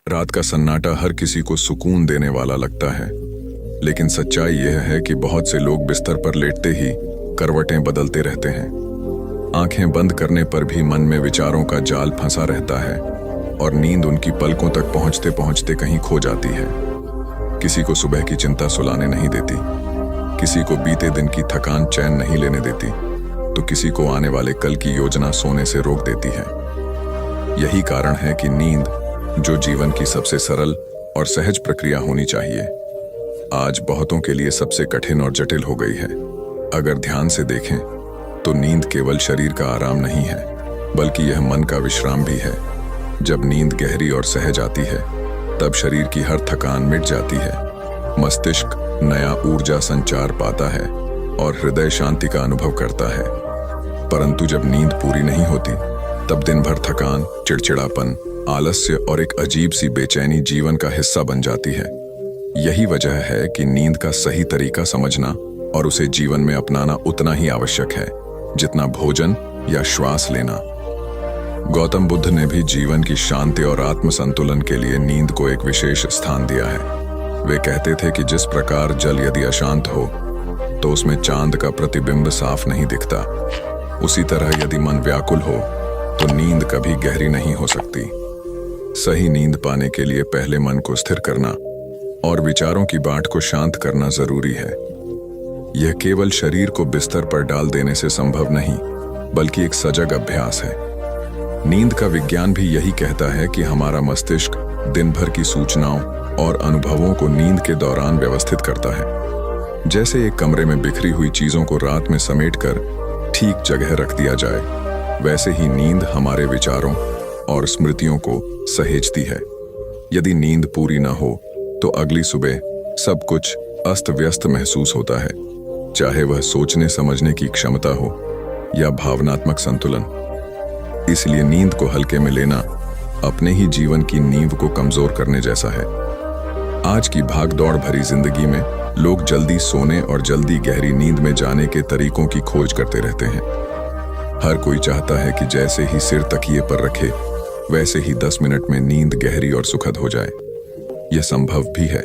रात का सन्नाटा हर किसी को सुकून देने वाला लगता है, लेकिन सच्चाई यह है कि बहुत से लोग बिस्तर पर लेटते ही करवटें बदलते रहते हैं। आंखें बंद करने पर भी मन में विचारों का जाल फंसा रहता है और नींद उनकी पलकों तक पहुंचते पहुंचते कहीं खो जाती है। किसी को सुबह की चिंता सुलाने नहीं देती, किसी को बीते दिन की थकान चैन नहीं लेने देती, तो किसी को आने वाले कल की योजना सोने से रोक देती है। यही कारण है कि नींद, जो जीवन की सबसे सरल और सहज प्रक्रिया होनी चाहिए, आज बहुतों के लिए सबसे कठिन और जटिल हो गई है। अगर ध्यान से देखें तो नींद केवल शरीर का आराम नहीं है, बल्कि यह मन का विश्राम भी है। जब नींद गहरी और सहज आती है, तब शरीर की हर थकान मिट जाती है, मस्तिष्क नया ऊर्जा संचार पाता है और हृदय शांति का अनुभव करता है। परंतु जब नींद पूरी नहीं होती, तब दिन भर थकान, चिड़चिड़ापन, आलस्य और एक अजीब सी बेचैनी जीवन का हिस्सा बन जाती है। यही वजह है कि नींद का सही तरीका समझना और उसे जीवन में अपनाना उतना ही आवश्यक है जितना भोजन या श्वास लेना। गौतम बुद्ध ने भी जीवन की शांति और आत्म संतुलन के लिए नींद को एक विशेष स्थान दिया है। वे कहते थे कि जिस प्रकार जल यदि अशांत हो तो उसमें चांद का प्रतिबिंब साफ नहीं दिखता, उसी तरह यदि मन व्याकुल हो तो नींद कभी गहरी नहीं हो सकती। सही नींद पाने के लिए पहले मन को स्थिर करना और विचारों की बाढ़ को शांत करना जरूरी है। यह केवल शरीर को बिस्तर पर डाल देने से संभव नहीं, बल्कि एक सजग अभ्यास है। नींद का विज्ञान भी यही कहता है कि हमारा मस्तिष्क दिन भर की सूचनाओं और अनुभवों को नींद के दौरान व्यवस्थित करता है। जैसे एक कमरे में बिखरी हुई चीजों को रात में समेटकर ठीक जगह रख दिया जाए, वैसे ही नींद हमारे विचारों और स्मृतियों को सहेजती है। यदि नींद पूरी न हो तो अगली सुबह सब कुछ अस्त व्यस्त महसूस होता है, चाहे वह सोचने समझने की क्षमता हो या भावनात्मक संतुलन। इसलिए नींद को हल्के में लेना अपने ही जीवन की नींव को कमजोर करने जैसा है। आज की भाग-दौड़ भरी जिंदगी में लोग जल्दी सोने और जल्दी गहरी नींद में जाने के तरीकों की खोज करते रहते हैं। हर कोई चाहता है कि जैसे ही सिर तकिए पर रखे, वैसे ही 10 मिनट में नींद गहरी और सुखद हो जाए। यह संभव भी है,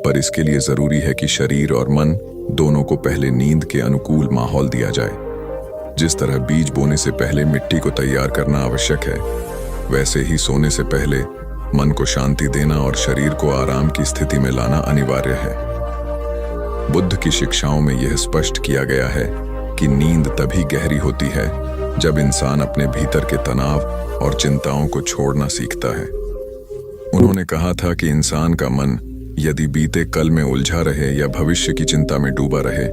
पर इसके लिए जरूरी है कि शरीर और मन दोनों को पहले नींद के अनुकूल माहौल दिया जाए। जिस तरह बीज बोने से पहले मिट्टी को तैयार करना आवश्यक है, वैसे ही सोने से पहले मन को शांति देना और शरीर को आराम की स्थिति में लाना अनिवार्य है। बुद्ध की शिक्षाओं में यह स्पष्ट किया गया है कि नींद तभी गहरी होती है जब इंसान अपने भीतर के तनाव और चिंताओं को छोड़ना सीखता है। उन्होंने कहा था कि इंसान का मन यदि बीते कल में उलझा रहे या भविष्य की चिंता में डूबा रहे,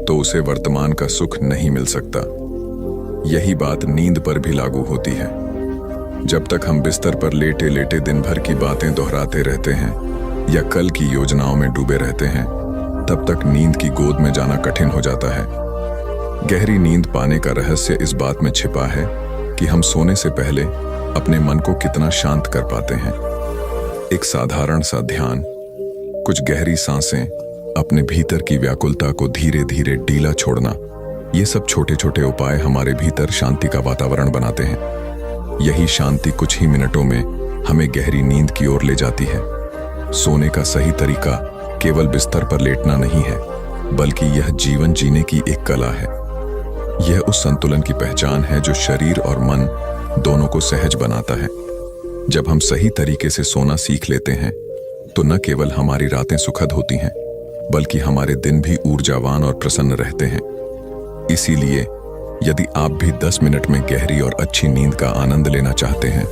तो उसे वर्तमान का सुख नहीं मिल सकता। यही बात नींद पर भी लागू होती है। जब तक हम बिस्तर पर लेटे लेटे दिन भर की बातें दोहराते रहते हैं या कल की योजनाओं में डूबे रहते हैं, तब तक नींद की गोद में जाना कठिन हो जाता है। गहरी नींद पाने का रहस्य इस बात में छिपा है कि हम सोने से पहले अपने मन को कितना शांत कर पाते हैं। एक साधारण सा ध्यान, कुछ गहरी सांसें, अपने भीतर की व्याकुलता को धीरे धीरे ढीला छोड़ना, ये सब छोटे छोटे उपाय हमारे भीतर शांति का वातावरण बनाते हैं। यही शांति कुछ ही मिनटों में हमें गहरी नींद की ओर ले जाती है। सोने का सही तरीका केवल बिस्तर पर लेटना नहीं है, बल्कि यह जीवन जीने की एक कला है। यह उस संतुलन की पहचान है जो शरीर और मन दोनों को सहज बनाता है। जब हम सही तरीके से सोना सीख लेते हैं, तो न केवल हमारी रातें सुखद होती हैं, बल्कि हमारे दिन भी ऊर्जावान और प्रसन्न रहते हैं। इसीलिए यदि आप भी 10 मिनट में गहरी और अच्छी नींद का आनंद लेना चाहते हैं,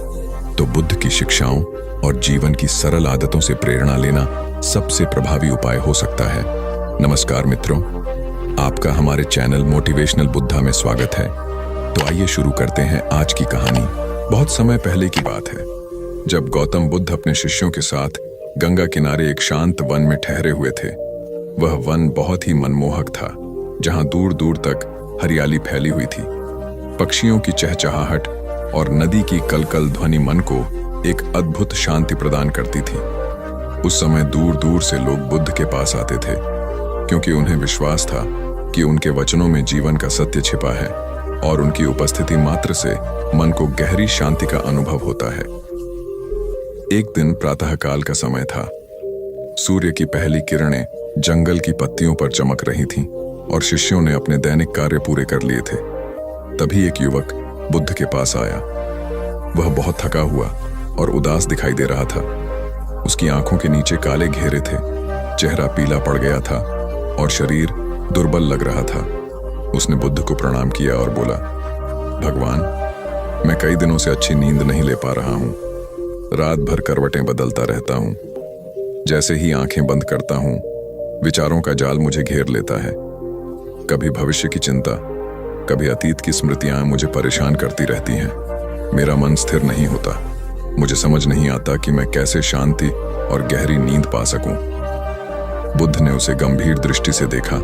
तो बुद्ध की शिक्षाओं और जीवन की सरल आदतों से प्रेरणा लेना सबसे प्रभावी उपाय हो सकता है। नमस्कार मित्रों, आपका हमारे चैनल मोटिवेशनल बुद्धा में स्वागत है। तो आइए शुरू करते हैं आज की कहानी। बहुत समय पहले की बात है, जब गौतम बुद्ध अपने शिष्यों के साथ गंगा किनारे एक शांत वन में ठहरे हुए थे। वह वन बहुत ही मनमोहक था, जहां दूर दूर तक हरियाली फैली हुई थी। पक्षियों की चहचहाहट और नदी की कलकल ध्वनि मन को एक अद्भुत शांति प्रदान करती थी। उस समय दूर दूर से लोग बुद्ध के पास आते थे, क्योंकि उन्हें विश्वास था कि उनके वचनों में जीवन का सत्य छिपा है और उनकी उपस्थिति मात्र से मन को गहरी शांति का अनुभव होता है। एक दिन प्रातःकाल का समय था। सूर्य की पहली किरणें जंगल की पत्तियों पर चमक रही थीं और शिष्यों ने अपने दैनिक कार्य पूरे कर लिए थे। तभी एक युवक बुद्ध के पास आया। वह बहुत थका हुआ और उदास दिखाई दे रहा था। उसकी आंखों के नीचे काले घेरे थे, चेहरा पीला पड़ गया था और शरीर दुर्बल लग रहा था। उसने बुद्ध को प्रणाम किया और बोला, भगवान, मैं कई दिनों से अच्छी नींद नहीं ले पा रहा हूँ। रात भर करवटें बदलता रहता हूँ। जैसे ही आंखें बंद करता हूँ, विचारों का जाल मुझे घेर लेता है। कभी भविष्य की चिंता, कभी अतीत की स्मृतियां मुझे परेशान करती रहती हैं। मेरा मन स्थिर नहीं होता। मुझे समझ नहीं आता कि मैं कैसे शांति और गहरी नींद पा सकूं। बुद्ध ने उसे गंभीर दृष्टि से देखा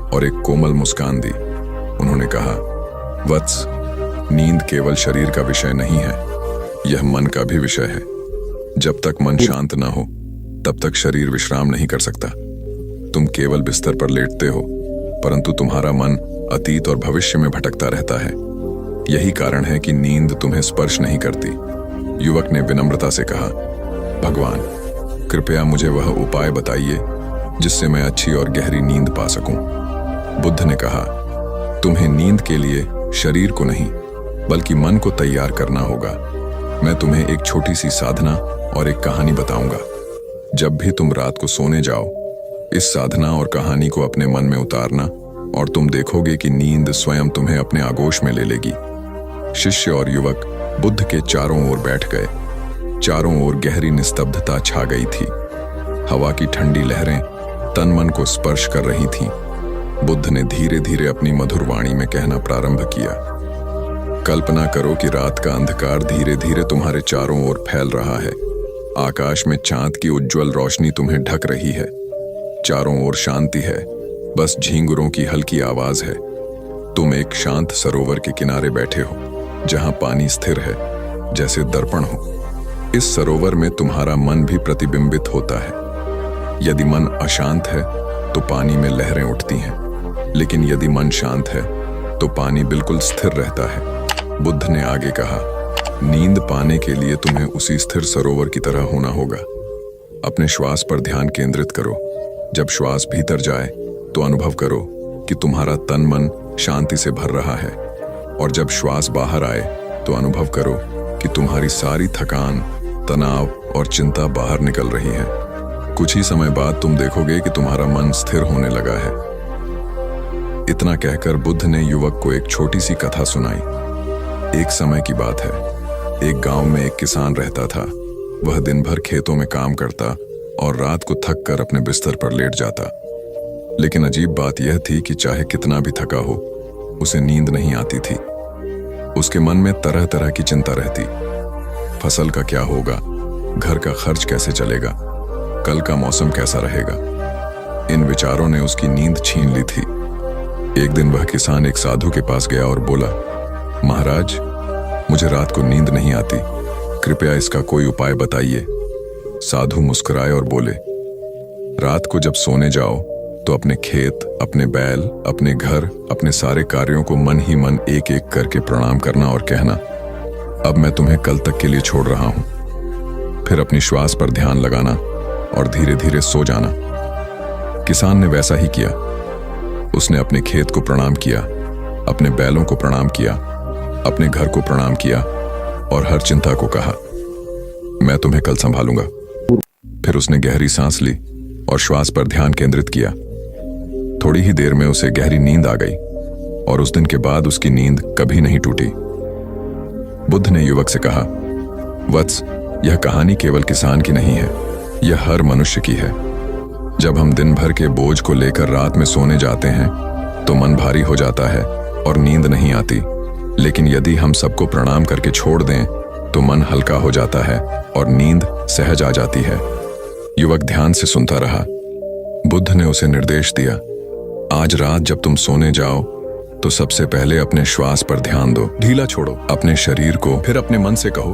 और एक कोमल मुस्कान दी। उन्होंने कहा, वत्स, नींद केवल शरीर का विषय नहीं है, यह मन का भी विषय है। जब तक मन शांत ना हो, तब तक शरीर विश्राम नहीं कर सकता। तुम केवल बिस्तर पर लेटते हो, परंतु तुम्हारा मन अतीत और भविष्य में भटकता रहता है। यही कारण है कि नींद तुम्हें स्पर्श नहीं करती। युवक ने विनम्रता से कहा, भगवान, कृपया मुझे वह उपाय बताइए जिससे मैं अच्छी और गहरी नींद पा सकूं। बुद्ध ने कहा, तुम्हें नींद के लिए शरीर को नहीं, बल्कि मन को तैयार करना होगा। मैं तुम्हें एक छोटी सी साधना और एक कहानी बताऊंगा। जब भी तुम रात को सोने जाओ, इस साधना और कहानी को अपने मन में उतारना और तुम देखोगे कि नींद स्वयं तुम्हें अपने आगोश में ले लेगी। शिष्य और युवक बुद्ध के चारों ओर बैठ गए। चारों ओर गहरी निस्तब्धता छा गई थी। हवा की ठंडी लहरें तन मन को स्पर्श कर रही थीं। बुद्ध ने धीरे धीरे अपनी मधुर वाणी में कहना प्रारंभ किया, कल्पना करो कि रात का अंधकार धीरे धीरे तुम्हारे चारों ओर फैल रहा है। आकाश में चांद की उज्जवल रोशनी तुम्हें ढक रही है। चारों ओर शांति है, बस झींगुरों की हल्की आवाज है। तुम एक शांत सरोवर के किनारे बैठे हो, जहां पानी स्थिर है, जैसे दर्पण हो। इस सरोवर में तुम्हारा मन भी प्रतिबिंबित होता है। यदि मन अशांत है तो पानी में लहरें उठती हैं, लेकिन यदि मन शांत है तो पानी बिल्कुल स्थिर रहता है। बुद्ध ने आगे कहा, नींद पाने के लिए तुम्हें उसी स्थिर सरोवर की तरह होना होगा। अपने श्वास पर ध्यान केंद्रित करो। जब श्वास भीतर जाए तो अनुभव करो कि तुम्हारा तन मन शांति से भर रहा है, और जब श्वास बाहर आए तो अनुभव करो कि तुम्हारी सारी थकान, तनाव और चिंता बाहर निकल रही है। कुछ ही समय बाद तुम देखोगे कि तुम्हारा मन स्थिर होने लगा है। इतना कहकर बुद्ध ने युवक को एक छोटी सी कथा सुनाई। एक समय की बात है, एक गांव में एक किसान रहता था। वह दिन भर खेतों में काम करता और रात को थक कर अपने बिस्तर पर लेट जाता। लेकिन अजीब बात यह थी कि चाहे कितना भी थका हो, उसे नींद नहीं आती थी। उसके मन में तरह तरह की चिंता रहती। फसल का क्या होगा, घर का खर्च कैसे चलेगा, कल का मौसम कैसा रहेगा। इन विचारों ने उसकी नींद छीन ली थी। एक दिन वह किसान एक साधु के पास गया और बोला, महाराज, मुझे रात को नींद नहीं आती, कृपया इसका कोई उपाय बताइए। साधु मुस्कुराए और बोले, रात को जब सोने जाओ तो अपने खेत, अपने बैल, अपने घर, अपने सारे कार्यों को मन ही मन एक एक करके प्रणाम करना और कहना, अब मैं तुम्हें कल तक के लिए छोड़ रहा हूं। फिर अपनी श्वास पर ध्यान लगाना और धीरे धीरे सो जाना। किसान ने वैसा ही किया। उसने अपने खेत को प्रणाम किया, अपने बैलों को प्रणाम किया, अपने घर को प्रणाम किया और हर चिंता को कहा, मैं तुम्हें कल संभालूंगा। फिर उसने गहरी सांस ली और श्वास पर ध्यान केंद्रित किया। थोड़ी ही देर में उसे गहरी नींद आ गई और उस दिन के बाद उसकी नींद कभी नहीं टूटी। बुद्ध ने युवक से कहा, वत्स, यह कहानी केवल किसान की नहीं है, यह हर मनुष्य की है। जब हम दिन भर के बोझ को लेकर रात में सोने जाते हैं तो मन भारी हो जाता है और नींद नहीं आती। लेकिन यदि हम सबको प्रणाम करके छोड़ दें तो मन हल्का हो जाता है और नींद सहज आ जाती है। युवक ध्यान से सुनता रहा। बुद्ध ने उसे निर्देश दिया, आज रात जब तुम सोने जाओ तो सबसे पहले अपने श्वास पर ध्यान दो, ढीला छोड़ो अपने शरीर को। फिर अपने मन से कहो,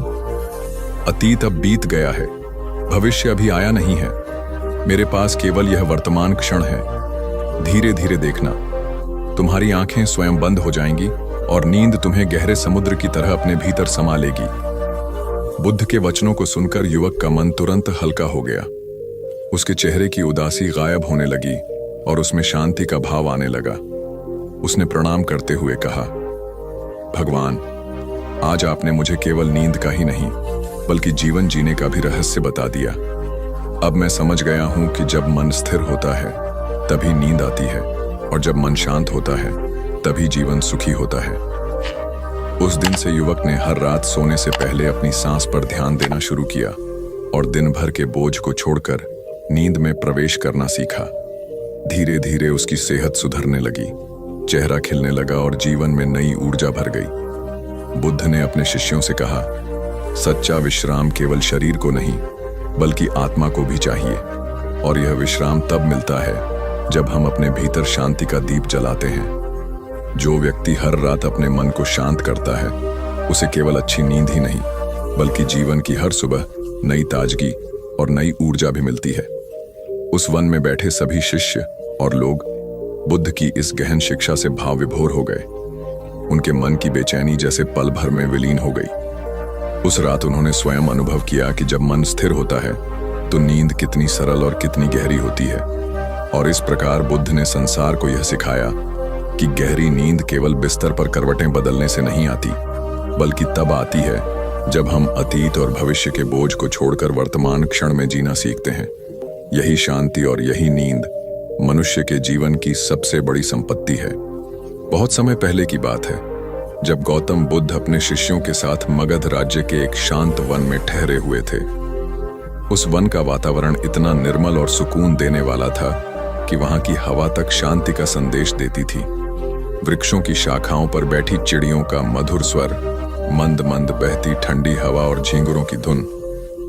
अतीत अब बीत गया है, भविष्य अभी आया नहीं है, मेरे पास केवल यह वर्तमान क्षण है। धीरे धीरे देखना, तुम्हारी आंखें स्वयं बंद हो जाएंगी और नींद तुम्हें गहरे समुद्र की तरह अपने भीतर समा लेगी। बुद्ध के वचनों को सुनकर युवक का मन तुरंत हल्का हो गया। उसके चेहरे की उदासी गायब होने लगी और उसमें शांति का भाव आने लगा। उसने प्रणाम करते हुए कहा, भगवान, आज आपने मुझे केवल नींद का ही नहीं बल्कि जीवन जीने का भी रहस्य बता दिया। अब मैं समझ गया हूं कि जब मन स्थिर होता है तभी नींद आती है और जब मन शांत होता है तभी जीवन सुखी होता है। उस दिन से युवक ने हर रात सोने से पहले अपनी सांस पर ध्यान देना शुरू किया और दिन भर के बोझ को छोड़कर नींद में प्रवेश करना सीखा। धीरे धीरे उसकी सेहत सुधरने लगी, चेहरा खिलने लगा और जीवन में नई ऊर्जा भर गई। बुद्ध ने अपने शिष्यों से कहा, सच्चा विश्राम केवल शरीर को नहीं बल्कि आत्मा को भी चाहिए, और यह विश्राम तब मिलता है जब हम अपने भीतर शांति का दीप जलाते हैं। जो व्यक्ति हर रात अपने मन को शांत करता है उसे केवल अच्छी नींद ही नहीं बल्कि जीवन की हर सुबह नई ताजगी और नई ऊर्जा भी मिलती है। उस वन में बैठे सभी शिष्य और लोग बुद्ध की इस गहन शिक्षा से भाव विभोर हो गए। उनके मन की बेचैनी जैसे पल भर में विलीन हो गई। उस रात उन्होंने स्वयं अनुभव किया कि जब मन स्थिर होता है तो नींद कितनी सरल और कितनी गहरी होती है। और इस प्रकार बुद्ध ने संसार को यह सिखाया कि गहरी नींद केवल बिस्तर पर करवटें बदलने से नहीं आती बल्कि तब आती है जब हम अतीत और भविष्य के बोझ को छोड़कर वर्तमान क्षण में जीना सीखते हैं। यही शांति और यही नींद मनुष्य के जीवन की सबसे बड़ी संपत्ति है। बहुत समय पहले की बात है, जब गौतम बुद्ध अपने शिष्यों के साथ मगध राज्य के एक शांत वन में ठहरे हुए थे। उस वन का वातावरण इतना निर्मल और सुकून देने वाला था कि वहां की हवा तक शांति का संदेश देती थी। वृक्षों की शाखाओं पर बैठी चिड़ियों का मधुर स्वर, मंद मंद बहती ठंडी हवा और झींगुरों की धुन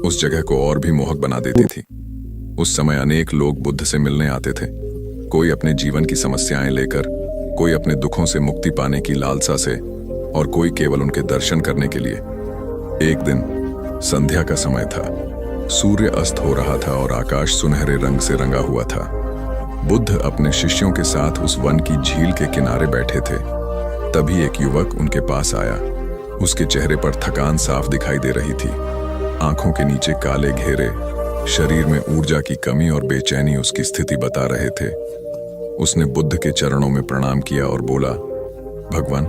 उस जगह को और भी मोहक बना देती थी। उस समय अनेक लोग बुद्ध से मिलने आते थे, कोई अपने जीवन की समस्याएं लेकर, कोई अपने दुखों से मुक्ति पाने की लालसा से और कोई केवल उनके दर्शन करने के लिए। एक दिन संध्या का समय था, सूर्य अस्त हो रहा था और आकाश सुनहरे रंग से रंगा हुआ था। बुद्ध अपने शिष्यों के साथ उस वन की झील के किनारे बैठे थे। तभी एक युवक उनके पास आया। उसके चेहरे पर थकान साफ दिखाई दे रही थी, आंखों के नीचे काले घेरे, शरीर में ऊर्जा की कमी और बेचैनी उसकी स्थिति बता रहे थे। उसने बुद्ध के चरणों में प्रणाम किया और बोला, भगवान,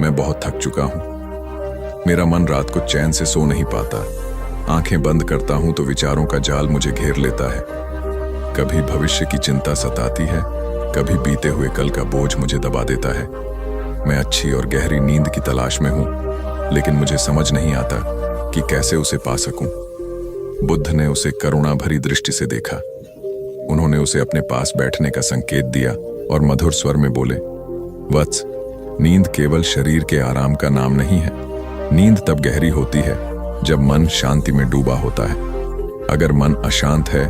मैं बहुत थक चुका हूं। मेरा मन रात को चैन से सो नहीं पाता। आंखें बंद करता हूं तो विचारों का जाल मुझे घेर लेता है। कभी भविष्य की चिंता सताती है, कभी बीते हुए कल का बोझ मुझे दबा देता है। मैं अच्छी और गहरी नींद की तलाश में हूं, लेकिन मुझे समझ नहीं आता कि कैसे उसे पा सकूं। बुद्ध ने उसे करुणा भरी दृष्टि से देखा। उन्होंने उसे अपने पास बैठने का संकेत दिया और मधुर स्वर में बोले, वत्स, नींद केवल शरीर के आराम का नाम नहीं है। नींद तब गहरी होती है जब मन शांति में डूबा होता है। अगर मन अशांत है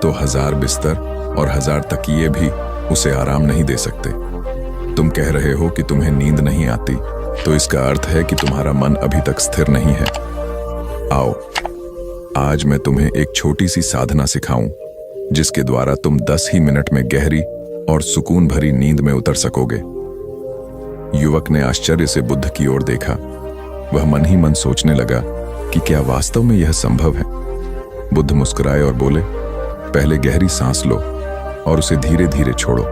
तो 1000 बिस्तर और 1000 तकिए भी उसे आराम नहीं दे सकते। तुम कह रहे हो कि तुम्हें नींद नहीं आती, तो इसका अर्थ है कि तुम्हारा मन अभी तक स्थिर नहीं है। आओ, आज मैं तुम्हें एक छोटी सी साधना सिखाऊं, जिसके द्वारा तुम 10 ही मिनट में गहरी और सुकून भरी नींद में उतर सकोगे। युवक ने आश्चर्य से बुद्ध की ओर देखा। वह मन ही मन सोचने लगा कि क्या वास्तव में यह संभव है। बुद्ध मुस्कुराए और बोले, पहले गहरी सांस लो और उसे धीरे धीरे छोड़ो।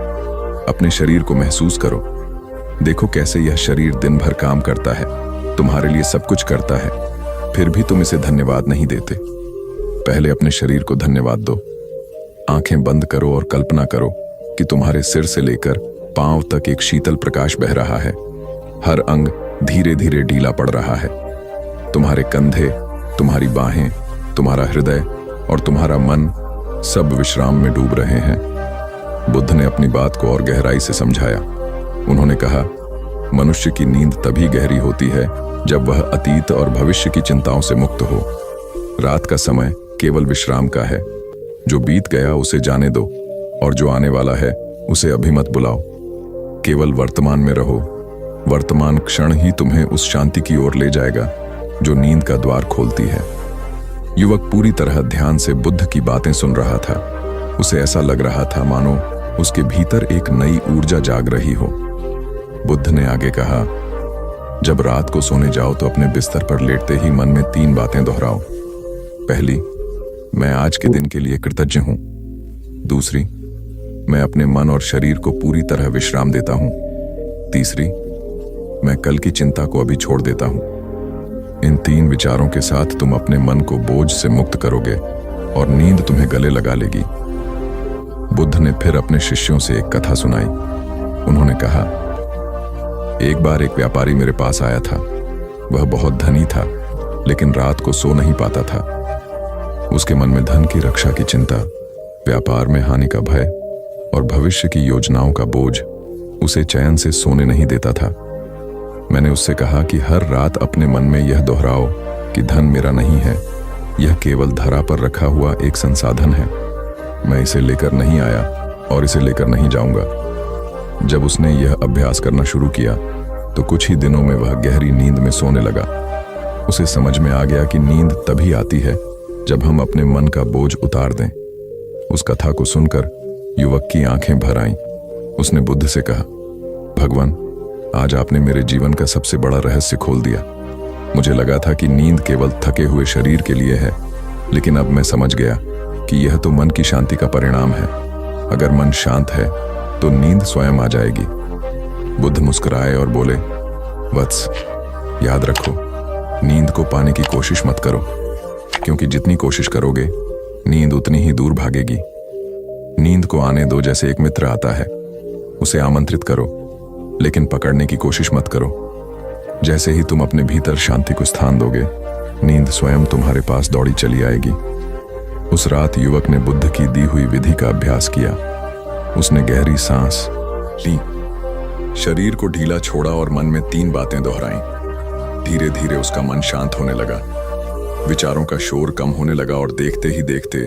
अपने शरीर को महसूस करो। देखो कैसे यह शरीर दिन भर काम करता है, तुम्हारे लिए सब कुछ करता है, फिर भी तुम इसे धन्यवाद नहीं देते। पहले अपने शरीर को धन्यवाद दो। आंखें बंद करो और कल्पना करो कि तुम्हारे सिर से लेकर पांव तक एक शीतल प्रकाश बह रहा है। हर अंग धीरे धीरे ढीला पड़ रहा है। तुम्हारे कंधे, तुम्हारी बाहें, तुम्हारा हृदय और तुम्हारा मन सब विश्राम में डूब रहे हैं। बुद्ध ने अपनी बात को और गहराई से समझाया। उन्होंने कहा, मनुष्य की नींद तभी गहरी होती है जब वह अतीत और भविष्य की चिंताओं से मुक्त हो। रात का समय केवल विश्राम का है। जो बीत गया उसे जाने दो और जो आने वाला है उसे अभी मत बुलाओ। केवल वर्तमान में रहो। वर्तमान क्षण ही तुम्हें उस शांति की ओर ले जाएगा जो नींद का द्वार खोलती है। युवक पूरी तरह ध्यान से बुद्ध की बातें सुन रहा था। उसे ऐसा लग रहा था मानो उसके भीतर एक नई ऊर्जा जाग रही हो। बुद्ध ने आगे कहा, जब रात को सोने जाओ तो अपने बिस्तर पर लेटते ही मन में 3 बातें दोहराओ। पहली, मैं आज के दिन के लिए कृतज्ञ हूं। दूसरी, मैं अपने मन और शरीर को पूरी तरह विश्राम देता हूं। तीसरी, मैं कल की चिंता को अभी छोड़ देता हूं। इन 3 विचारों के साथ तुम अपने मन को बोझ से मुक्त करोगे और नींद तुम्हें गले लगा लेगी। बुद्ध ने फिर अपने शिष्यों से एक कथा सुनाई। उन्होंने कहा, एक बार एक व्यापारी मेरे पास आया था। वह बहुत धनी था, लेकिन रात को सो नहीं पाता था। उसके मन में धन की रक्षा की चिंता, व्यापार में हानि का भय और भविष्य की योजनाओं का बोझ उसे चैन से सोने नहीं देता था। मैंने उससे कहा कि हर रात अपने मन में यह दोहराओ कि धन मेरा नहीं है, यह केवल धरा पर रखा हुआ एक संसाधन है। मैं इसे लेकर नहीं आया और इसे लेकर नहीं जाऊंगा। जब उसने यह अभ्यास करना शुरू किया तो कुछ ही दिनों में वह गहरी नींद में सोने लगा। उसे समझ में आ गया कि नींद तभी आती है जब हम अपने मन का बोझ उतार दें। उस कथा को सुनकर युवक की आंखें भर आईं। उसने बुद्ध से कहा, भगवान, आज आपने मेरे जीवन का सबसे बड़ा रहस्य खोल दिया। मुझे लगा था कि नींद केवल थके हुए शरीर के लिए है, लेकिन अब मैं समझ गया कि यह तो मन की शांति का परिणाम है। अगर मन शांत है तो नींद स्वयं आ जाएगी। बुद्ध मुस्कुराए और बोले, वत्स, याद रखो, नींद को पाने की कोशिश मत करो, क्योंकि जितनी कोशिश करोगे नींद उतनी ही दूर भागेगी। नींद को आने दो। जैसे एक मित्र आता है, उसे आमंत्रित करो, लेकिन पकड़ने की कोशिश मत करो। जैसे ही तुम अपने भीतर शांति को स्थान दोगे, नींद स्वयं तुम्हारे पास दौड़ी चली आएगी। उस रात युवक ने बुद्ध की दी हुई विधि का अभ्यास किया। उसने गहरी सांस ली, शरीर को ढीला छोड़ा और मन में 3 बातें दोहराईं। धीरे धीरे उसका मन शांत होने लगा, विचारों का शोर कम होने लगा और देखते ही देखते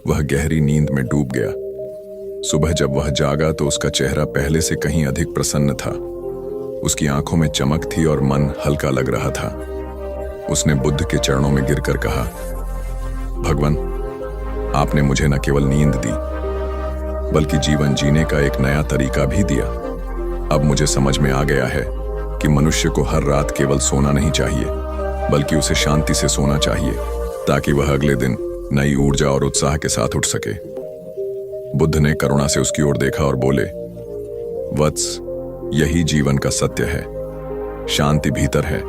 वह गहरी नींद में डूब गया। सुबह जब वह जागा तो उसका चेहरा पहले से कहीं अधिक प्रसन्न था। उसकी आंखों में चमक थी और मन हल्का लग रहा था। उसने बुद्ध के चरणों में गिरकर कहा, भगवान, आपने मुझे न केवल नींद दी, बल्कि जीवन जीने का एक नया तरीका भी दिया। अब मुझे समझ में आ गया है कि मनुष्य को हर रात केवल सोना नहीं चाहिए, बल्कि उसे शांति से सोना चाहिए, ताकि वह अगले दिन नई ऊर्जा और उत्साह के साथ उठ सके। बुद्ध ने करुणा से उसकी ओर देखा और बोले, वत्स, यही जीवन का सत्य है। शांति भीतर है।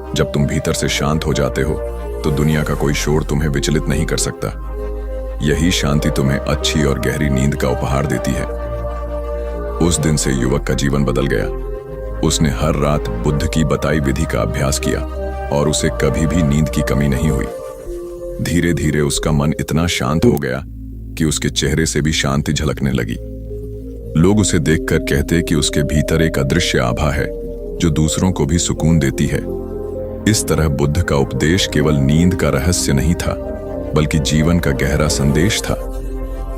जब तुम भीतर से शांत हो जाते हो तो दुनिया का कोई शोर तुम्हें विचलित नहीं कर सकता। यही शांति तुम्हें अच्छी और गहरी नींद का उपहार देती है। उस दिन से युवक का जीवन बदल गया। उसने हर रात बुद्ध की बताई विधि का अभ्यास किया और उसे कभी भी नींद की कमी नहीं हुई। धीरे धीरे उसका मन इतना शांत हो गया कि उसके चेहरे से भी शांति झलकने लगी। लोग उसे देखकर कहते कि उसके भीतर एक अदृश्य आभा है जो दूसरों को भी सुकून देती है। इस तरह बुद्ध का उपदेश केवल नींद का रहस्य नहीं था, बल्कि जीवन का गहरा संदेश था।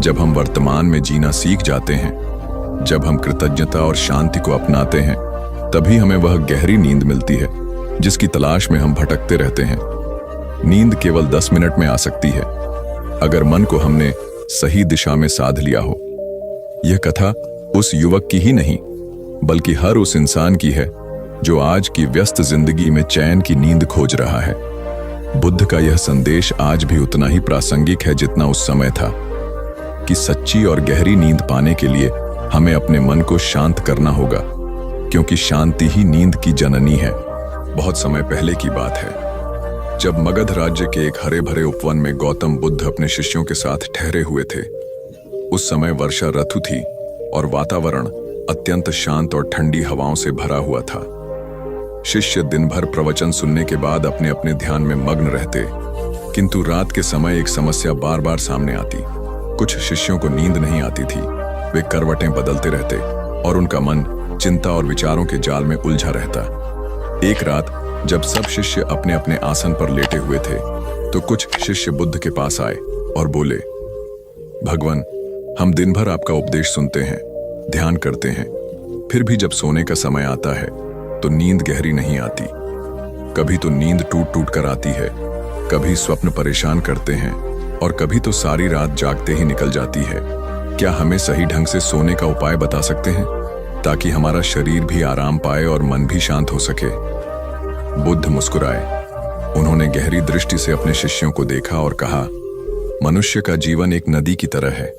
जब हम वर्तमान में जीना सीख जाते हैं, जब हम कृतज्ञता और शांति को अपनाते हैं, तभी हमें वह गहरी नींद मिलती है जिसकी तलाश में हम भटकते रहते हैं। नींद केवल 10 मिनट में आ सकती है, अगर मन को हमने सही दिशा में साध लिया हो। यह कथा उस युवक की ही नहीं, बल्कि हर उस इंसान की है जो आज की व्यस्त जिंदगी में चैन की नींद खोज रहा है। बुद्ध का यह संदेश आज भी उतना ही प्रासंगिक है जितना उस समय था, कि सच्ची और गहरी नींद पाने के लिए हमें अपने मन को शांत करना होगा, क्योंकि शांति ही नींद की जननी है। बहुत समय पहले की बात है, जब मगध राज्य के एक हरे भरे उपवन में गौतम बुद्ध अपने शिष्यों के साथ ठहरे हुए थे। उस समय वर्षा ऋतु थी और वातावरण अत्यंत शांत और ठंडी हवाओं से भरा हुआ था। शिष्य दिन भर प्रवचन सुनने के बाद अपने अपने ध्यान में मग्न रहते, किंतु रात के समय एक समस्या बार बार सामने आती। कुछ शिष्यों को नींद नहीं आती थी। वे करवटें बदलते रहते और उनका मन चिंता और विचारों के जाल में उलझा रहता। एक रात जब सब शिष्य अपने अपने आसन पर लेटे हुए थे, तो कुछ शिष्य बुद्ध के पास आए और बोले, भगवान, हम दिन भर आपका उपदेश सुनते हैं, ध्यान करते हैं, फिर भी जब सोने का समय आता है तो नींद गहरी नहीं आती। कभी तो नींद टूट टूट कर आती है, कभी स्वप्न परेशान करते हैं और कभी तो सारी रात जागते ही निकल जाती है। क्या हमें सही ढंग से सोने का उपाय बता सकते हैं, ताकि हमारा शरीर भी आराम पाए और मन भी शांत हो सके? बुद्ध मुस्कुराए। उन्होंने गहरी दृष्टि से अपने शिष्यों को देखा और कहा, मनुष्य का जीवन एक नदी की तरह है।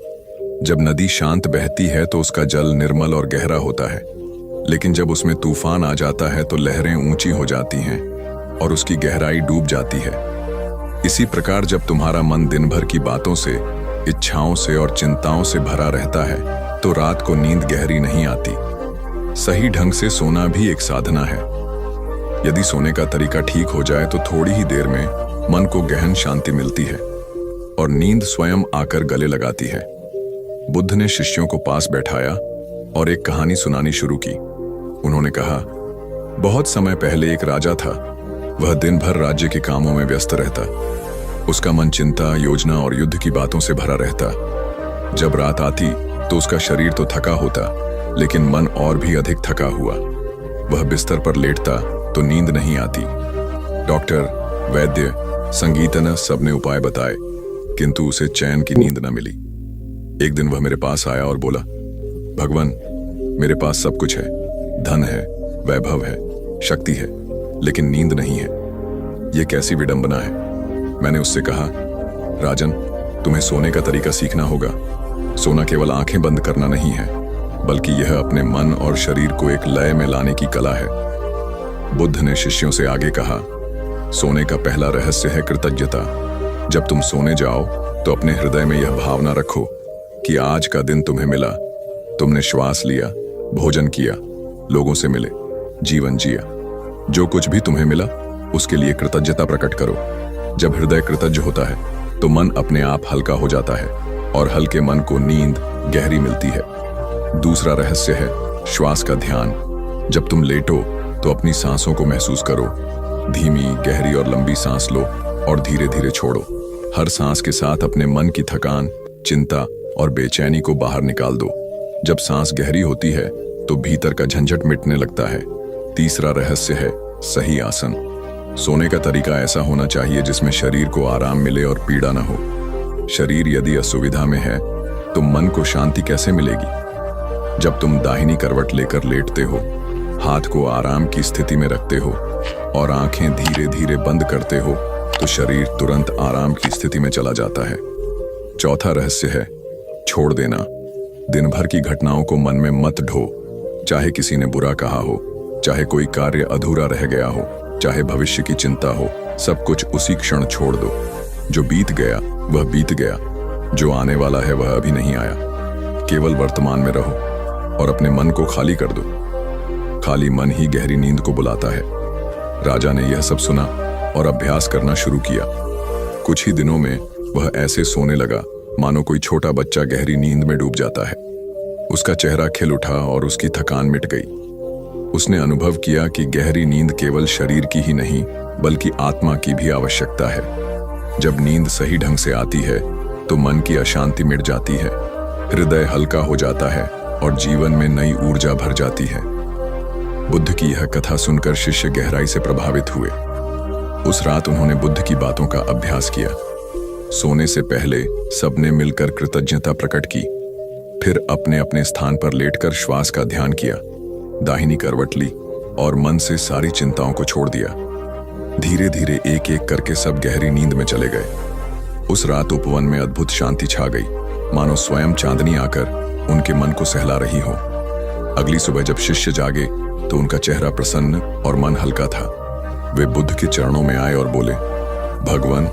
जब नदी शांत बहती है तो उसका जल निर्मल और गहरा होता है, लेकिन जब उसमें तूफान आ जाता है तो लहरें ऊंची हो जाती हैं और उसकी गहराई डूब जाती है। इसी प्रकार जब तुम्हारा मन दिन भर की बातों से, इच्छाओं से और चिंताओं से भरा रहता है तो रात को नींद गहरी नहीं आती। सही ढंग से सोना भी एक साधना है। यदि सोने का तरीका ठीक हो जाए तो थोड़ी ही देर में मन को गहन शांति मिलती है और नींद स्वयं आकर गले लगाती है। बुद्ध ने शिष्यों को पास बैठाया और एक कहानी सुनानी शुरू की। उन्होंने कहा, बहुत समय पहले एक राजा था। वह दिन भर राज्य के कामों में व्यस्त रहता। उसका मन चिंता, योजना और युद्ध की बातों से भरा रहता। जब रात आती तो उसका शरीर तो थका होता, लेकिन मन और भी अधिक थका हुआ। वह बिस्तर पर लेटता तो नींद नहीं आती। डॉक्टर, वैद्य, संगीतज्ञ सबने उपाय बताए, किंतु उसे चैन की नींद न मिली। एक दिन वह मेरे पास आया और बोला, भगवान, मेरे पास सब कुछ है, धन है, वैभव है, शक्ति है, लेकिन नींद नहीं है। यह कैसी विडंबना है। मैंने उससे कहा, राजन, तुम्हें सोने का तरीका सीखना होगा। सोना केवल आंखें बंद करना नहीं है, बल्कि यह अपने मन और शरीर को एक लय में लाने की कला है। बुद्ध ने शिष्यों से आगे कहा, सोने का पहला रहस्य है कृतज्ञता। जब तुम सोने जाओ तो अपने हृदय में यह भावना रखो कि आज का दिन तुम्हें मिला। तुमने श्वास लिया, भोजन किया, लोगों से मिले, जीवन जिया। जो कुछ भी तुम्हें मिला उसके लिए कृतज्ञता प्रकट करो। जब हृदय कृतज्ञ होता है तो मन अपने आप हल्का हो जाता है और हल्के मन को नींद गहरी मिलती है। दूसरा रहस्य है श्वास का ध्यान। जब तुम लेटो तो अपनी सांसों को महसूस करो। धीमी, गहरी और लंबी सांस लो और धीरे धीरे छोड़ो। हर सांस के साथ अपने मन की थकान, चिंता और बेचैनी को बाहर निकाल दो। जब सांस गहरी होती है तो भीतर का झंझट मिटने लगता है। तीसरा रहस्य है सही आसन। सोने का तरीका ऐसा होना चाहिए जिसमें शरीर को आराम मिले और पीड़ा न हो। शरीर यदि असुविधा में है तो मन को शांति कैसे मिलेगी। जब तुम दाहिनी करवट लेकर लेटते हो, हाथ को आराम की स्थिति में रखते हो और आंखें धीरे धीरे बंद करते हो तो शरीर तुरंत आराम की स्थिति में चला जाता है। चौथा रहस्य है छोड़ देना। दिन भर की घटनाओं को मन में मत ढो। चाहे किसी ने बुरा कहा हो, चाहे कोई कार्य अधूरा रह गया हो, चाहे भविष्य की चिंता हो, सब कुछ उसी क्षण छोड़ दो। जो बीत गया वह बीत गया, जो आने वाला है वह अभी नहीं आया। केवल वर्तमान में रहो और अपने मन को खाली कर दो। खाली मन ही गहरी नींद को बुलाता है। राजा ने यह सब सुना और अभ्यास करना शुरू किया। कुछ ही दिनों में वह ऐसे सोने लगा मानो कोई छोटा बच्चा गहरी नींद में डूब जाता है। उसका चेहरा खिल उठा और उसकी थकान मिट गई। उसने अनुभव किया कि गहरी नींद केवल शरीर की ही नहीं बल्कि आत्मा की भी आवश्यकता है। जब नींद सही ढंग से आती है तो मन की अशांति मिट जाती है, हृदय हल्का हो जाता है और जीवन में नई ऊर्जा भर जाती है। बुद्ध की यह कथा सुनकर शिष्य गहराई से प्रभावित हुए। उस रात उन्होंने बुद्ध की बातों का अभ्यास किया। सोने से पहले सबने मिलकर कृतज्ञता प्रकट की, फिर अपने अपने स्थान पर लेटकर श्वास का ध्यान किया, दाहिनी करवट ली और मन से सारी चिंताओं को छोड़ दिया। धीरे धीरे एक एक करके सब गहरी नींद में चले गए। उस रात उपवन में अद्भुत शांति छा गई, मानो स्वयं चांदनी आकर उनके मन को सहला रही हो। अगली सुबह जब शिष्य जागे तो उनका चेहरा प्रसन्न और मन हल्का था। वे बुद्ध के चरणों में आए और बोले, भगवान,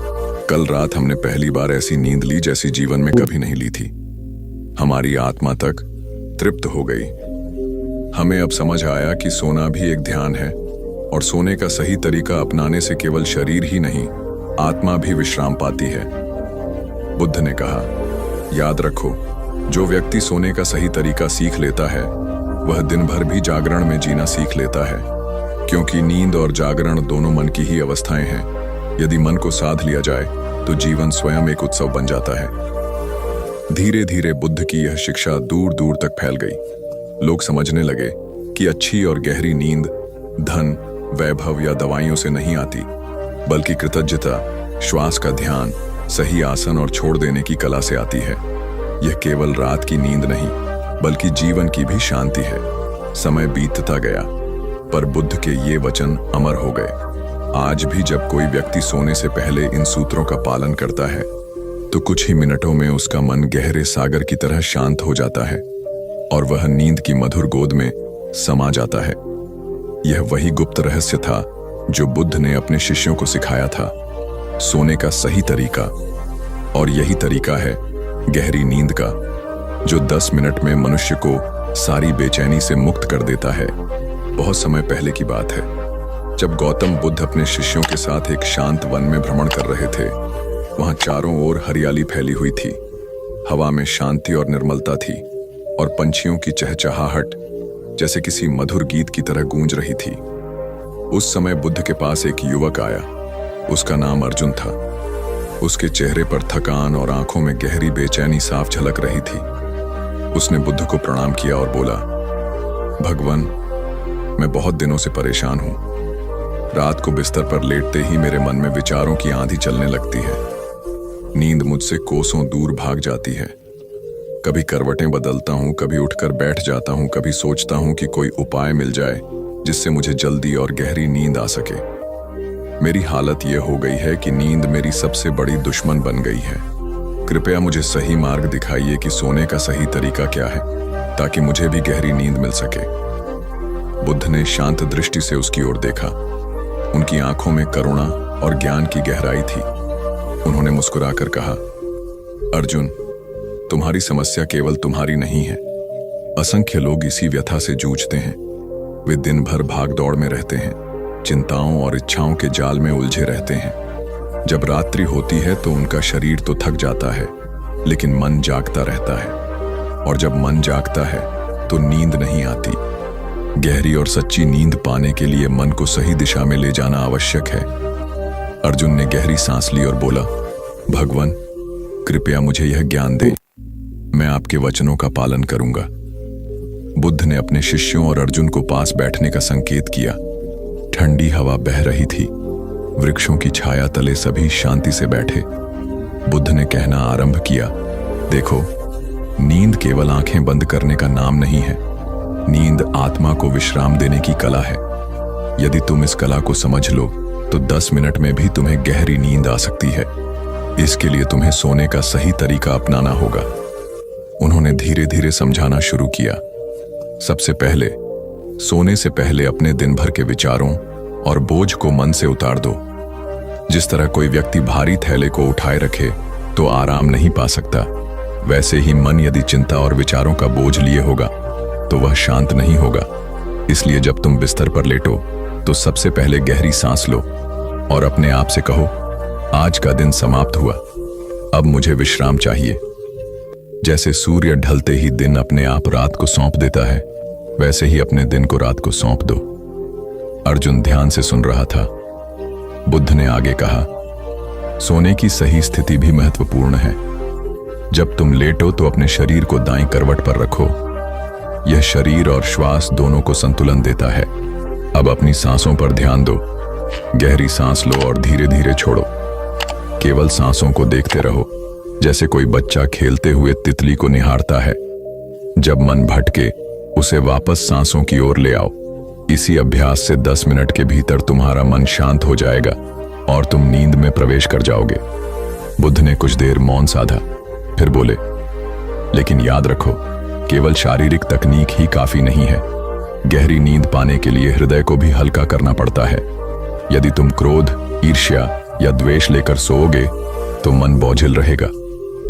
कल रात हमने पहली बार ऐसी नींद ली जैसी जीवन में कभी नहीं ली थी। हमारी आत्मा तक तृप्त हो गई। हमें अब समझ आया कि सोना भी एक ध्यान है और सोने का सही तरीका अपनाने से केवल शरीर ही नहीं, आत्मा भी विश्राम पाती है। बुद्ध ने कहा, याद रखो, जो व्यक्ति सोने का सही तरीका सीख लेता है वह दिन भर भी जागरण में जीना सीख लेता है, क्योंकि नींद और जागरण दोनों मन की ही अवस्थाएं हैं। यदि मन को साध लिया जाए तो जीवन स्वयं एक उत्सव बन जाता है। धीरे धीरे बुद्ध की यह शिक्षा दूर दूर तक फैल गई। लोग समझने लगे कि अच्छी और गहरी नींद धन, वैभव या दवाइयों से नहीं आती, बल्कि कृतज्ञता, श्वास का ध्यान, सही आसन और छोड़ देने की कला से आती है। यह केवल रात की नींद नहीं बल्कि जीवन की भी शांति है। समय बीतता गया पर बुद्ध के ये वचन अमर हो गए। आज भी जब कोई व्यक्ति सोने से पहले इन सूत्रों का पालन करता है तो कुछ ही मिनटों में उसका मन गहरे सागर की तरह शांत हो जाता है और वह नींद की मधुर गोद में समा जाता है। यह वही गुप्त रहस्य था जो बुद्ध ने अपने शिष्यों को सिखाया था, सोने का सही तरीका। और यही तरीका है गहरी नींद का, जो 10 मिनट में मनुष्य को सारी बेचैनी से मुक्त कर देता है। बहुत समय पहले की बात है, जब गौतम बुद्ध अपने शिष्यों के साथ एक शांत वन में भ्रमण कर रहे थे। वहां चारों ओर हरियाली फैली हुई थी, हवा में शांति और निर्मलता थी और पंछियों की चहचहाहट जैसे किसी मधुर गीत की तरह गूंज रही थी। उस समय बुद्ध के पास एक युवक आया। उसका नाम अर्जुन था। उसके चेहरे पर थकान और आंखों में गहरी बेचैनी साफ झलक रही थी। उसने बुद्ध को प्रणाम किया और बोला, भगवान, मैं बहुत दिनों से परेशान हूं। रात को बिस्तर पर लेटते ही मेरे मन में विचारों की आंधी चलने लगती है। नींद मुझसे कोसों दूर भाग जाती है। कभी करवटें बदलता हूं, कभी उठकर बैठ जाता हूं, कभी सोचता हूं कि कोई उपाय मिल जाए जिससे मुझे जल्दी और गहरी नींद आ सके। मेरी हालत यह हो गई है कि नींद मेरी सबसे बड़ी दुश्मन बन गई है। कृपया मुझे सही मार्ग दिखाइए कि सोने का सही तरीका क्या है, ताकि मुझे भी गहरी नींद मिल सके। बुद्ध ने शांत दृष्टि से उसकी ओर देखा। उनकी आंखों में करुणा और ज्ञान की गहराई थी। उन्होंने मुस्कुराकर कहा, अर्जुन, तुम्हारी समस्या केवल तुम्हारी नहीं है। असंख्य लोग इसी व्यथा से जूझते हैं। वे दिन भर भाग दौड़ में रहते हैं, चिंताओं और इच्छाओं के जाल में उलझे रहते हैं। जब रात्रि होती है तो उनका शरीर तो थक जाता है, लेकिन मन जागता रहता है। और जब मन जागता है तो नींद नहीं आती। गहरी और सच्ची नींद पाने के लिए मन को सही दिशा में ले जाना आवश्यक है। अर्जुन ने गहरी सांस ली और बोला, भगवान, कृपया मुझे यह ज्ञान दे। मैं आपके वचनों का पालन करूंगा। बुद्ध ने अपने शिष्यों और अर्जुन को पास बैठने का संकेत किया। ठंडी हवा बह रही थी। वृक्षों की छाया तले सभी शांति से बैठे। बुद्ध ने कहना आरंभ किया, देखो, नींद केवल आंखें बंद करने का नाम नहीं है। नींद आत्मा को विश्राम देने की कला है। यदि तुम इस कला को समझ लो तो 10 मिनट में भी तुम्हें गहरी नींद आ सकती है। इसके लिए तुम्हें सोने का सही तरीका अपनाना होगा। उन्होंने धीरे धीरे समझाना शुरू किया। सबसे पहले, सोने से पहले अपने दिन भर के विचारों और बोझ को मन से उतार दो। जिस तरह कोई व्यक्ति भारी थैले को उठाए रखे तो आराम नहीं पा सकता, वैसे ही मन यदि चिंता और विचारों का बोझ लिए होगा तो वह शांत नहीं होगा। इसलिए जब तुम बिस्तर पर लेटो तो सबसे पहले गहरी सांस लो और अपने आप से कहो, आज का दिन समाप्त हुआ, अब मुझे विश्राम चाहिए। जैसे सूर्य ढलते ही दिन अपने आप रात को सौंप देता है, वैसे ही अपने दिन को रात को सौंप दो। अर्जुन ध्यान से सुन रहा था। बुद्ध ने आगे कहा, सोने की सही स्थिति भी महत्वपूर्ण है। जब तुम लेटो तो अपने शरीर को दाईं करवट पर रखो। यह शरीर और श्वास दोनों को संतुलन देता है। अब अपनी सांसों पर ध्यान दो। गहरी सांस लो और धीरे धीरे छोड़ो। केवल सांसों को देखते रहो, जैसे कोई बच्चा खेलते हुए तितली को निहारता है। जब मन भटके उसे वापस सांसों की ओर ले आओ। इसी अभ्यास से 10 मिनट के भीतर तुम्हारा मन शांत हो जाएगा और तुम नींद में प्रवेश कर जाओगे। बुद्ध ने कुछ देर मौन साधा, फिर बोले, लेकिन याद रखो, केवल शारीरिक तकनीक ही काफी नहीं है। गहरी नींद पाने के लिए हृदय को भी हल्का करना पड़ता है। यदि तुम क्रोध, ईर्ष्या या द्वेष लेकर सोओगे तो मन बोझिल रहेगा।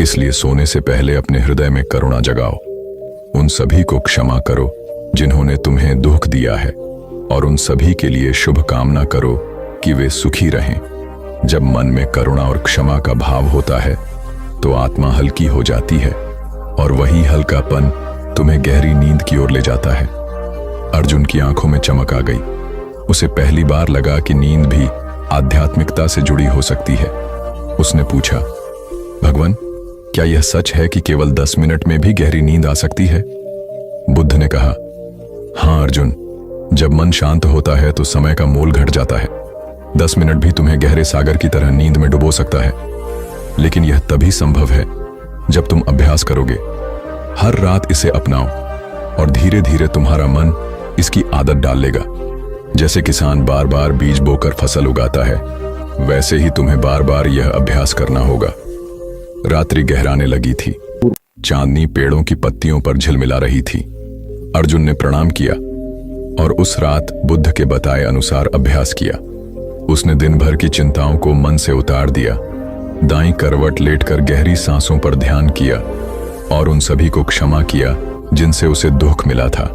इसलिए सोने से पहले अपने हृदय में करुणा जगाओ। उन सभी को क्षमा करो जिन्होंने तुम्हें दुख दिया है, और उन सभी के लिए शुभ कामना करो कि वे सुखी रहें। जब मन में करुणा और क्षमा का भाव होता है तो आत्मा हल्की हो जाती है, और वही हल्कापन तुम्हें गहरी नींद की ओर ले जाता है। अर्जुन की आंखों में चमक आ गई। उसे पहली बार लगा कि नींद भी आध्यात्मिकता से जुड़ी हो सकती है। उसने पूछा, भगवान, क्या यह सच है कि केवल 10 मिनट में भी गहरी नींद आ सकती है? बुद्ध ने कहा, हाँ अर्जुन, जब मन शांत होता है तो समय का मोल घट जाता है। 10 मिनट भी तुम्हें गहरे सागर की तरह नींद में डुबो सकता है। लेकिन यह तभी संभव है जब तुम अभ्यास करोगे। हर रात इसे अपनाओ और धीरे धीरे तुम्हारा मन इसकी आदत डाल लेगा। जैसे किसान बार बार बीज बोकर फसल उगाता है, वैसे ही तुम्हें बार बार यह अभ्यास करना होगा। रात्रि गहराने लगी थी। चांदनी पेड़ों की पत्तियों पर झिलमिला रही थी। अर्जुन ने प्रणाम किया और उस रात बुद्ध के बताए अनुसार अभ्यास किया। उसने दिन भर की चिंताओं को मन से उतार दिया, दाईं करवट लेटकर गहरी सांसों पर ध्यान किया और उन सभी को क्षमा किया जिनसे उसे दुख मिला था।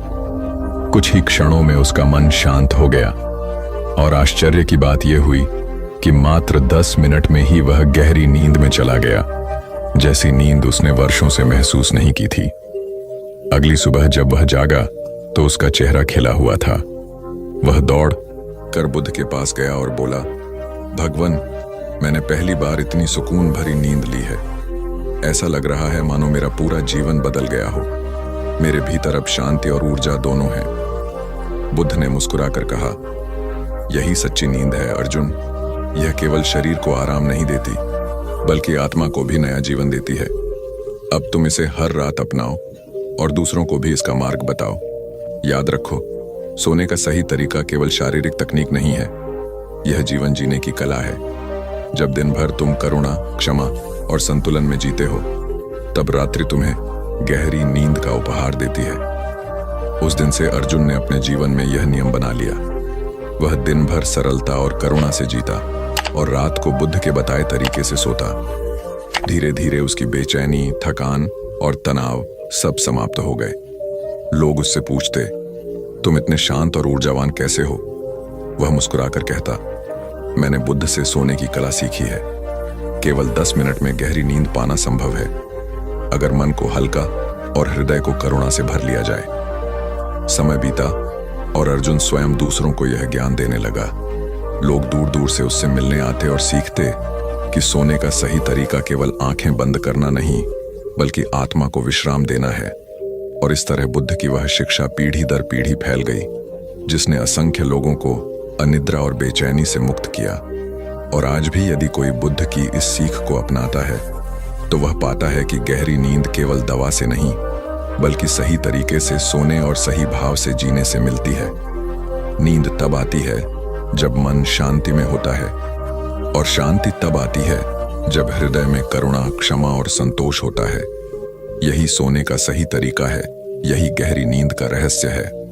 कुछ ही क्षणों में उसका मन शांत हो गया और आश्चर्य की बात यह हुई कि मात्र 10 मिनट में ही वह गहरी नींद में चला गया, जैसी नींद उसने वर्षों से महसूस नहीं की थी। अगली सुबह जब वह जागा तो उसका चेहरा खिला हुआ था। वह दौड़ कर बुद्ध के पास गया और बोला, भगवान, मैंने पहली बार इतनी सुकून भरी नींद ली है। ऐसा लग रहा है मानो मेरा पूरा जीवन बदल गया हो। मेरे भीतर अब शांति और ऊर्जा दोनों हैं। बुद्ध ने मुस्कुराकर कहा, यही सच्ची नींद है अर्जुन। यह केवल शरीर को आराम नहीं देती, बल्कि आत्मा को भी नया जीवन देती है। अब तुम इसे हर रात अपनाओ और दूसरों को भी इसका मार्ग बताओ। याद रखो, सोने का सही तरीका केवल शारीरिक तकनीक नहीं है, यह जीवन जीने की कला है। जब दिन भर तुम करुणा, क्षमा और संतुलन में जीते हो, तब रात्रि तुम्हें गहरी नींद का उपहार देती है। उस दिन से अर्जुन ने अपने जीवन में यह नियम बना लिया। वह दिन भर सरलता और करुणा से जीता और रात को बुद्ध के बताए तरीके से सोता। धीरे धीरे उसकी बेचैनी, थकान और तनाव सब समाप्त हो गए। लोग उससे पूछते, तुम इतने शांत और ऊर्जावान कैसे हो? वह मुस्कुराकर कहता, मैंने बुद्ध से सोने की कला सीखी है। केवल 10 मिनट में गहरी नींद पाना संभव है, अगर मन को हल्का और हृदय को करुणा से भर लिया जाए। समय बीता और अर्जुन स्वयं दूसरों को यह ज्ञान देने लगा। लोग दूर दूर से उससे मिलने आते और सीखते कि सोने का सही तरीका केवल आंखें बंद करना नहीं, बल्कि आत्मा को विश्राम देना है। और इस तरह बुद्ध की वह शिक्षा पीढ़ी दर पीढ़ी फैल गई, जिसने असंख्य लोगों को अनिद्रा और बेचैनी से मुक्त किया। और आज भी यदि कोई बुद्ध की इस सीख को अपनाता है, तो वह पाता है कि गहरी नींद केवल दवा से नहीं, बल्कि सही तरीके से सोने और सही भाव से जीने से मिलती है। नींद तब आती है जब मन शांति में होता है, और शांति तब आती है जब हृदय में करुणा, क्षमा और संतोष होता है। यही सोने का सही तरीका है, यही गहरी नींद का रहस्य है।